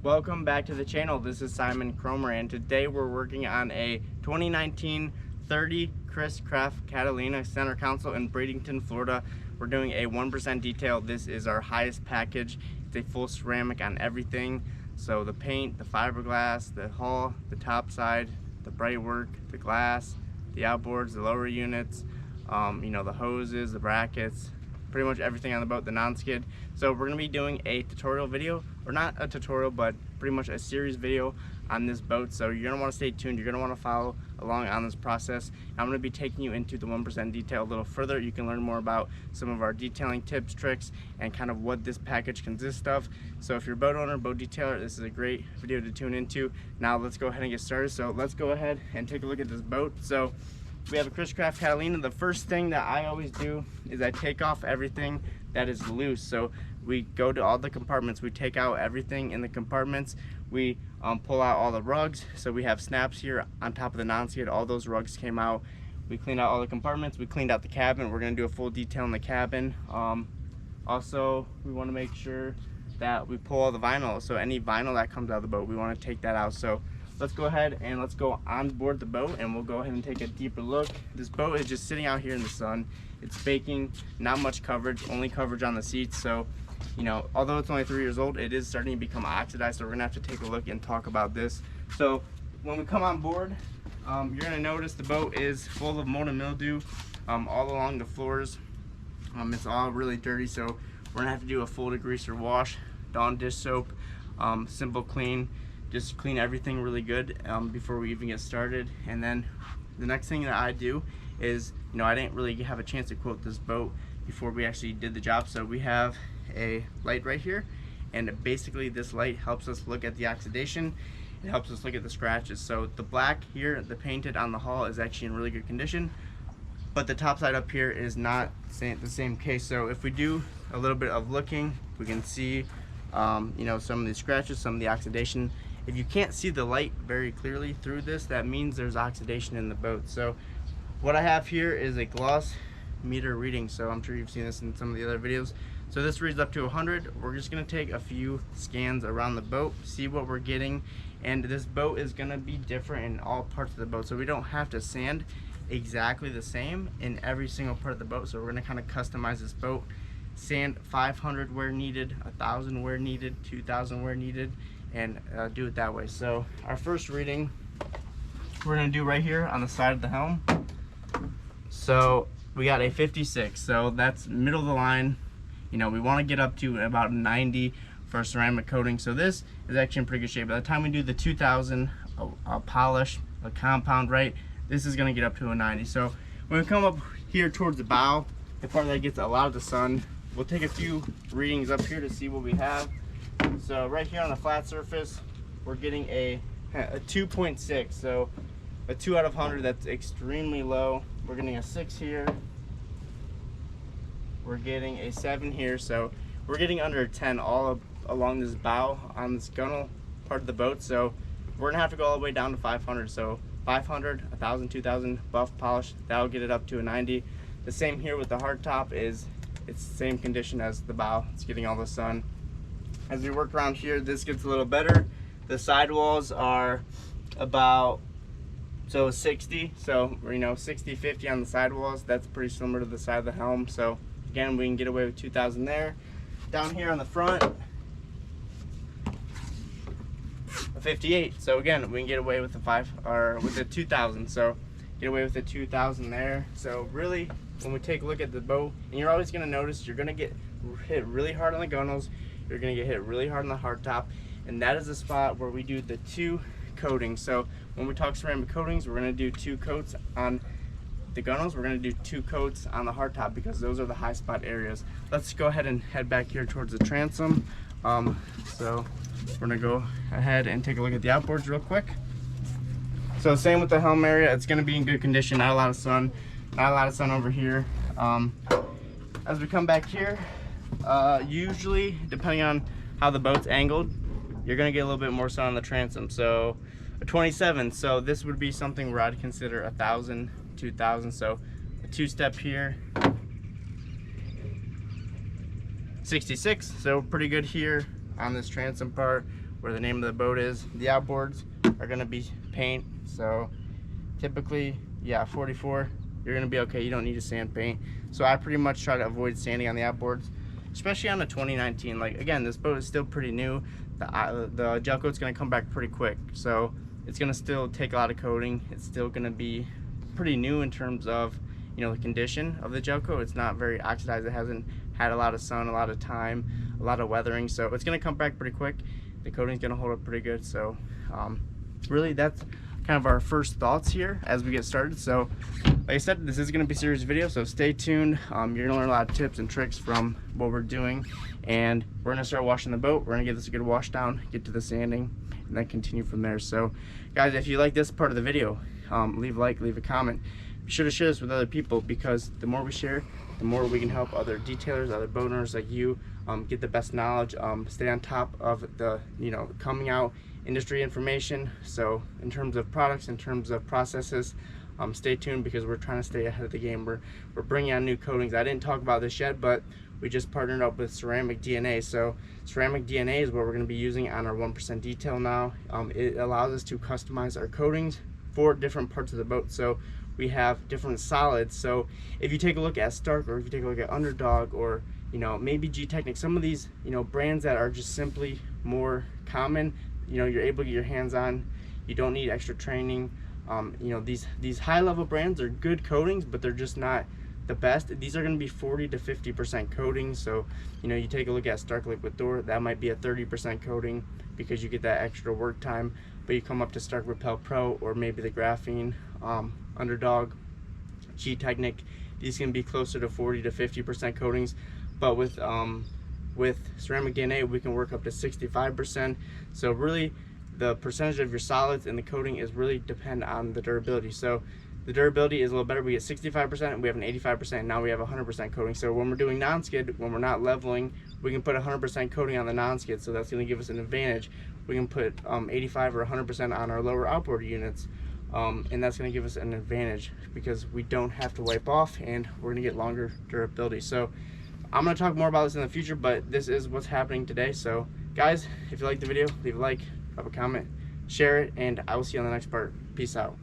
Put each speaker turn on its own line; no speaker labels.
Welcome back to the channel. This is Simon Cromer, and today we're working on a 2019 30 Chris Craft Catalina center console in Bradenton, Florida. We're doing a 1% detail. This is our highest package. It's a full ceramic on everything. So the paint, the fiberglass, the hull, the top side, the bright work, the glass, the outboards, the lower units, the hoses, the brackets, pretty much everything on the boat, the non-skid. So we're gonna be doing a tutorial video, or not a tutorial, but pretty much a series video on this boat. So you're gonna wanna stay tuned. You're gonna wanna follow along on this process. I'm gonna be taking you into the 1% detail a little further. You can learn more about some of our detailing tips, tricks, and kind of what this package consists of. So if you're a boat owner, boat detailer, this is a great video to tune into. Now let's go ahead and get started. So let's go ahead and take a look at this boat. So we have a Chris Craft Catalina. The first thing that I always do is I take off everything that is loose. So we go to all the compartments, we take out everything in the compartments, we pull out all the rugs. So we have snaps here on top of the non-skid. All those rugs came out. We cleaned out all the compartments, we cleaned out the cabin. We're gonna do a full detail in the cabin. Also, we wanna make sure that we pull all the vinyl. So any vinyl that comes out of the boat, we wanna take that out. So let's go ahead and let's go on board the boat, and we'll go ahead and take a deeper look. This boat is just sitting out here in the sun. It's baking, not much coverage, only coverage on the seats. So, although it's only 3 years old, it is starting to become oxidized. So we're gonna have to take a look and talk about this. So when we come on board, you're gonna notice the boat is full of mold and mildew all along the floors. It's all really dirty. So we're gonna have to do a full degreaser wash, Dawn dish soap, simple clean. Just clean everything really good before we even get started. And then the next thing that I do is, I didn't really have a chance to quote this boat before we actually did the job. So we have a light right here, and basically this light helps us look at the oxidation. It helps us look at the scratches. So the black here, the painted on the hull, is actually in really good condition, but the top side up here is not the same case. So if we do a little bit of looking, we can see some of the scratches, some of the oxidation. If you can't see the light very clearly through this, that means there's oxidation in the boat. So what I have here is a gloss meter reading. So I'm sure you've seen this in some of the other videos. So this reads up to 100. We're just gonna take a few scans around the boat, see what we're getting. And this boat is gonna be different in all parts of the boat. So we don't have to sand exactly the same in every single part of the boat. So we're gonna kind of customize this boat. Sand 500 where needed, 1,000 where needed, 2,000 where needed, and do it that way. So our first reading we're gonna do right here on the side of the helm. So we got a 56, so that's middle of the line. We want to get up to about 90 for ceramic coating. So this is actually in pretty good shape. By the time we do the 2,000 polish, a compound, right, this is gonna get up to a 90. So when we come up here towards the bow, the part that gets a lot of the sun, we'll take a few readings up here to see what we have. So right here on the flat surface, we're getting a 2.6. So a 2 out of 100, that's extremely low. We're getting a 6 here. We're getting a 7 here. So we're getting under a 10 all along this bow on this gunnel part of the boat. So we're gonna have to go all the way down to 500. So 500, 1,000, 2,000 buff polish, that'll get it up to a 90. The same here with the hard top, it's the same condition as the bow. It's getting all the sun. As we work around here, this gets a little better. The sidewalls are about 60, so 60, 50 on the sidewalls. That's pretty similar to the side of the helm. So again, we can get away with 2,000 there. Down here on the front, a 58. So again, we can get away with the 2,000. So get away with the 2,000 there. So really, when we take a look at the boat, and you're always gonna notice you're gonna get hit really hard on the gunnels. You're gonna get hit really hard on the hard top, and that is the spot where we do the 2 coatings. So when we talk ceramic coatings, we're gonna do 2 coats on the gunnels. We're gonna do 2 coats on the hard top because those are the high spot areas. Let's go ahead and head back here towards the transom. So we're gonna go ahead and take a look at the outboards real quick. So same with the helm area, it's gonna be in good condition, not a lot of sun over here. As we come back here, usually depending on how the boat's angled, you're gonna get a little bit more sun on the transom. So a 27, so this would be something where I'd consider 1,000, 2,000. So a 2-step here, 66. So pretty good here on this transom part. where the name of the boat is. The outboards are going to be paint, so typically, yeah, 44, you're going to be okay. You don't need to sand paint. So I pretty much try to avoid sanding on the outboards, especially on a 2019. Like, again, this boat is still pretty new. The gel coat's going to come back pretty quick, so it's going to still take a lot of coating. It's still going to be pretty new in terms of, you know, the condition of the gel coat. It's not very oxidized. It hasn't had a lot of sun, a lot of time, a lot of weathering, so it's going to come back pretty quick. The coating's going to hold up pretty good. So really, that's kind of our first thoughts here as we get started. So like I said, this is going to be a series video, so stay tuned. You're going to learn a lot of tips and tricks from what we're doing, and we're going to start washing the boat. We're going to give this a good wash down, get to the sanding, and then continue from there. So guys, if you like this part of the video, leave a like, leave a comment. Be sure to share this with other people, because the more we share, the more we can help other detailers, other boat owners like you, get the best knowledge, stay on top of the, you know, coming out industry information. So in terms of products, in terms of processes, stay tuned, because we're trying to stay ahead of the game. We're bringing on new coatings. I didn't talk about this yet, but we just partnered up with Ceramic DNA. So Ceramic DNA is what we're going to be using on our 1% detail now. It allows us to customize our coatings for different parts of the boat. So we have different solids. So if you take a look at Stark, or if you take a look at Underdog, or, you know, maybe G-Technic, some of these, you know, brands that are just simply more common, you know, you're able to get your hands on. You don't need extra training. You know, these high-level brands are good coatings, but they're just not the best. These are going to be 40 to 50% coatings. So, you know, you take a look at Stark Liquid Door, that might be a 30% coating, because you get that extra work time. But you come up to Stark Repel Pro, or maybe the Graphene, Underdog, G-Technic, these can be closer to 40 to 50% coatings. But with Ceramic DNA, we can work up to 65%. So really, the percentage of your solids in the coating is really depend on the durability. So the durability is a little better. We get 65%, we have an 85%, now we have 100% coating. So when we're doing non-skid, when we're not leveling, we can put 100% coating on the non-skid, so that's going to give us an advantage. We can put 85 or 100% on our lower outboard units, and that's going to give us an advantage, because we don't have to wipe off, and we're going to get longer durability. So I'm going to talk more about this in the future, but this is what's happening today. So guys, if you like the video, leave a like, drop a comment, share it, and I will see you on the next part. Peace out.